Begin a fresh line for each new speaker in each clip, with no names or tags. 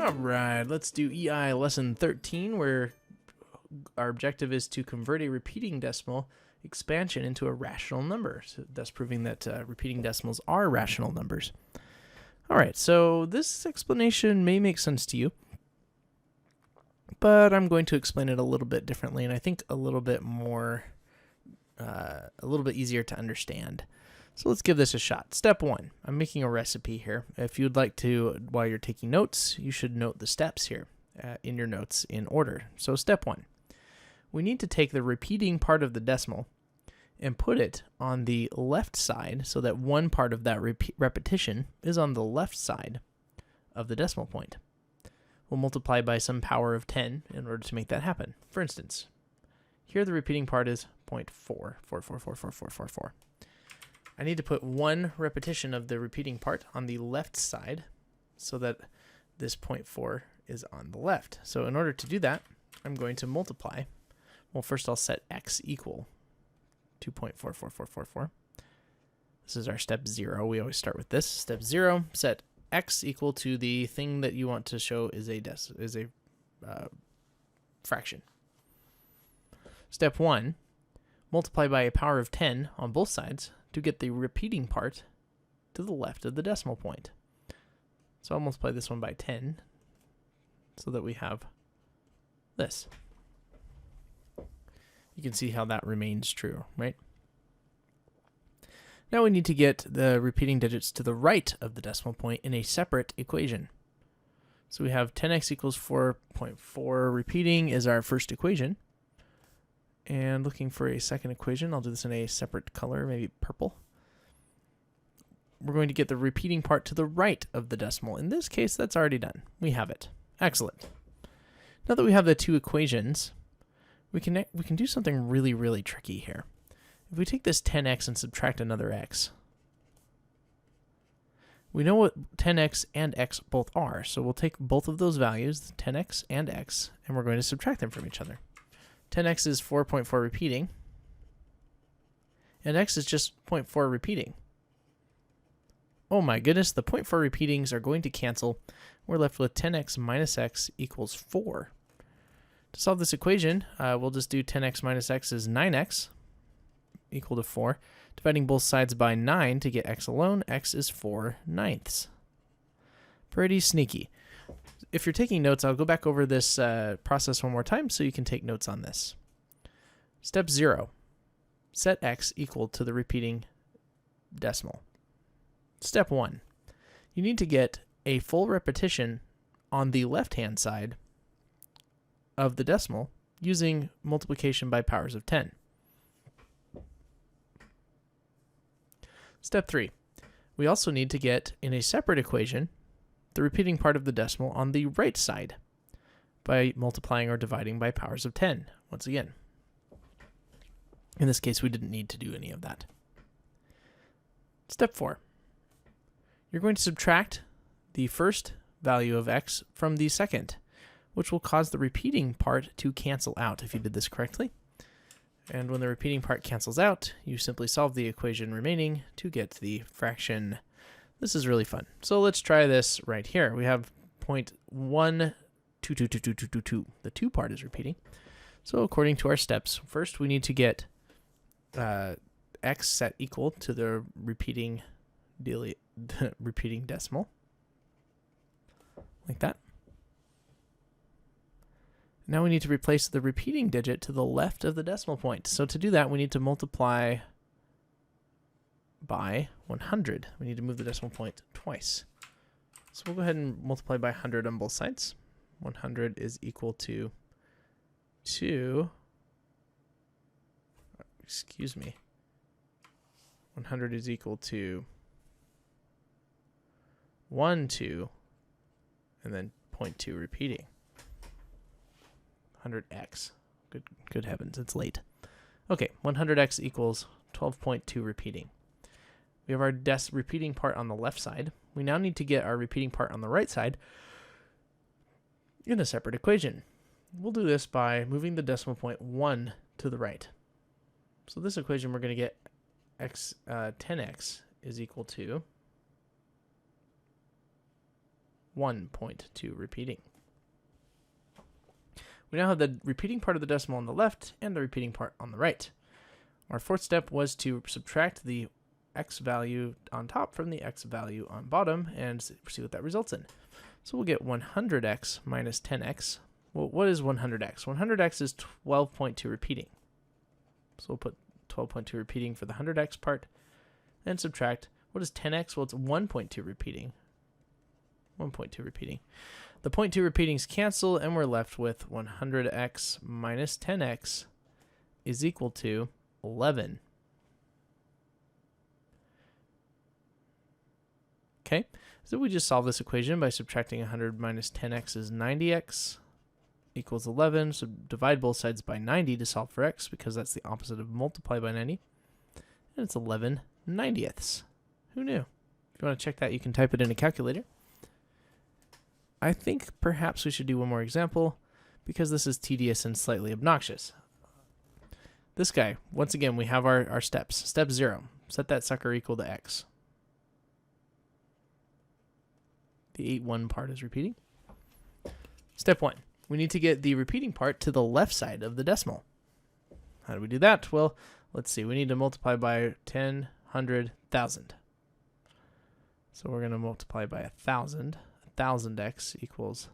All right, let's do EI lesson 13, where our objective is to convert a repeating decimal expansion into a rational number, so thus proving that repeating decimals are rational numbers. All right, so this explanation may make sense to you, but I'm going to explain it a little bit differently, and I think a little bit more, a little bit easier to understand. So let's give this a shot. Step 1, I'm making a recipe here. If you'd like to, while you're taking notes, you should note the steps here in your notes in order. So step 1, we need to take the repeating part of the decimal and put it on the left side so that one part of that repetition is on the left side of the decimal point. We'll multiply by some power of 10 in order to make that happen. For instance, here the repeating part is 0.4444444. I need to put one repetition of the repeating part on the left side so that this 0.4 is on the left. So in order to do that, I'm going to multiply. Well, first I'll set x equal to 0.44444. This is our step 0. We always start with this. Step 0, set x equal to the thing that you want to show is a fraction. Step 1, multiply by a power of 10 on both sides to get the repeating part to the left of the decimal point. So I'll multiply this one by 10 so that we have this. You can see how that remains true, right? Now we need to get the repeating digits to the right of the decimal point in a separate equation. So we have 10x equals 4.4 repeating is our first equation. And looking for a second equation, I'll do this in a separate color, maybe purple. We're going to get the repeating part to the right of the decimal. In this case, that's already done. We have it. Excellent. Now that we have the two equations, we can do something really, really tricky here. If we take this 10x and subtract another x, we know what 10x and x both are. So we'll take both of those values, 10x and x, and we're going to subtract them from each other. 10x is 4.4 repeating, and x is just 0.4 repeating. Oh my goodness, the 0.4 repeatings are going to cancel. We're left with 10x minus x equals 4. To solve this equation, we'll just do 10x minus x is 9x equal to 4. Dividing both sides by 9 to get x alone, x is 4/9. Pretty sneaky. If you're taking notes, I'll go back over this process one more time so you can take notes on this. Step 0, set x equal to the repeating decimal. Step 1, you need to get a full repetition on the left-hand side of the decimal using multiplication by powers of 10. Step 3, we also need to get in a separate equation the repeating part of the decimal on the right side by multiplying or dividing by powers of 10, once again. In this case, we didn't need to do any of that. Step 4, you're going to subtract the first value of x from the second, which will cause the repeating part to cancel out if you did this correctly. And when the repeating part cancels out, you simply solve the equation remaining to get the fraction. This is really fun. So let's try this right here. We have 0.1222222. The 2 part is repeating. So according to our steps, first we need to get x set equal to the repeating decimal, like that. Now we need to replace the repeating digit to the left of the decimal point. So to do that, we need to multiply by 100. We need to move the decimal point twice. So we'll go ahead and multiply by 100 on both sides. 100 is equal to 100 is equal to 1, 2, and then 0.2 repeating. 100x. Good heavens, it's late. Okay, 100x equals 12.2 repeating. We have our repeating part on the left side. We now need to get our repeating part on the right side in a separate equation. We'll do this by moving the decimal point 1 to the right. So this equation, we're going to get 10x is equal to 1.2 repeating. We now have the repeating part of the decimal on the left and the repeating part on the right. Our fourth step was to subtract the x value on top from the x value on bottom and see what that results in. So we'll get 100x minus 10x. Well, what is 100x? 100x is 12.2 repeating. So we'll put 12.2 repeating for the 100x part and subtract. What is 10x? Well, it's 1.2 repeating. 1.2 repeating. The 0.2 repeatings cancel, and we're left with 100x minus 10x is equal to 11. Okay, so we just solve this equation by subtracting 100 minus 10x is 90x equals 11. So divide both sides by 90 to solve for x, because that's the opposite of multiply by 90. And it's 11 90ths. Who knew? If you want to check that, you can type it in a calculator. I think perhaps we should do one more example, because this is tedious and slightly obnoxious. This guy, once again, we have our steps. Step 0, set that sucker equal to x. The 8-1 part is repeating. Step 1, we need to get the repeating part to the left side of the decimal. How do we do that? Well, let's see. We need to multiply by 10, 100, 1,000. So we're going to multiply by 1,000. 1,000x equals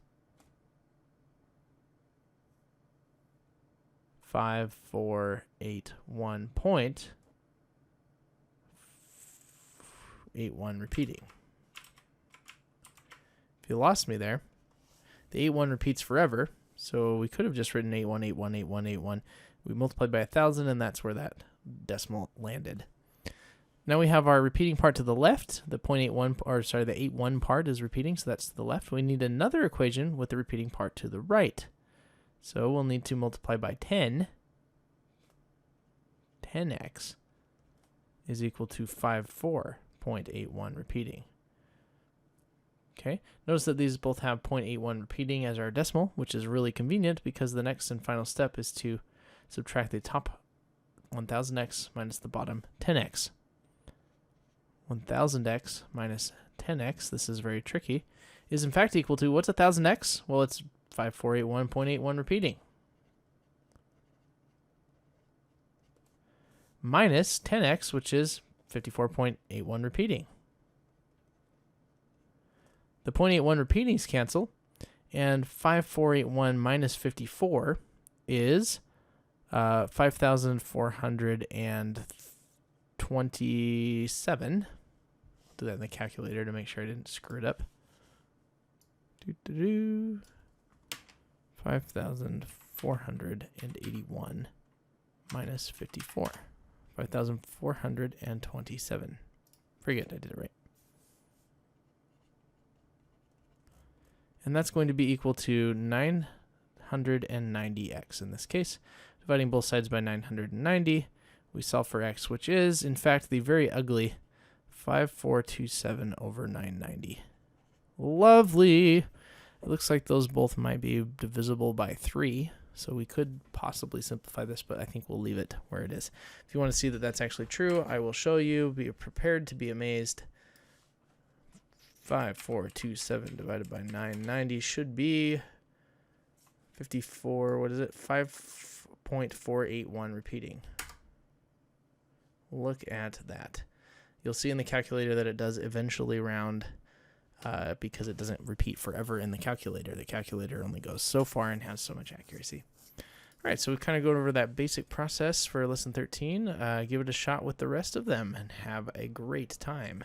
5481.81 repeating. If you lost me there, the 81 repeats forever, so we could have just written 81818181. We multiplied by 1,000, and that's where that decimal landed. Now we have our repeating part to the left. The 0.81, or sorry, the 81 part is repeating, so that's to the left. We need another equation with the repeating part to the right. So we'll need to multiply by 10. 10x is equal to 54.81 repeating. Okay, notice that these both have 0.81 repeating as our decimal, which is really convenient because the next and final step is to subtract the top 1000x minus the bottom 10x. 1000x minus 10x, this is very tricky, is in fact equal to, what's 1000x? Well, it's 5481.81 repeating. Minus 10x, which is 54.81 repeating. The 0.81 repeatings cancel, and 5481 minus 54 is 5,427. Do that in the calculator to make sure I didn't screw it up. 5,481 minus 54. 5,427. Very good, I did it right. And that's going to be equal to 990x in this case. Dividing both sides by 990, we solve for x, which is, in fact, the very ugly 5427 over 990. Lovely! It looks like those both might be divisible by 3, so we could possibly simplify this, but I think we'll leave it where it is. If you want to see that that's actually true, I will show you. Be prepared to be amazed. 5427 divided by 990 should be 54, what is it? 5.481 repeating. Look at that. You'll see in the calculator that it does eventually round because it doesn't repeat forever in the calculator. The calculator only goes so far and has so much accuracy. All right, so we've kind of gone over that basic process for lesson 13. Give it a shot with the rest of them and have a great time.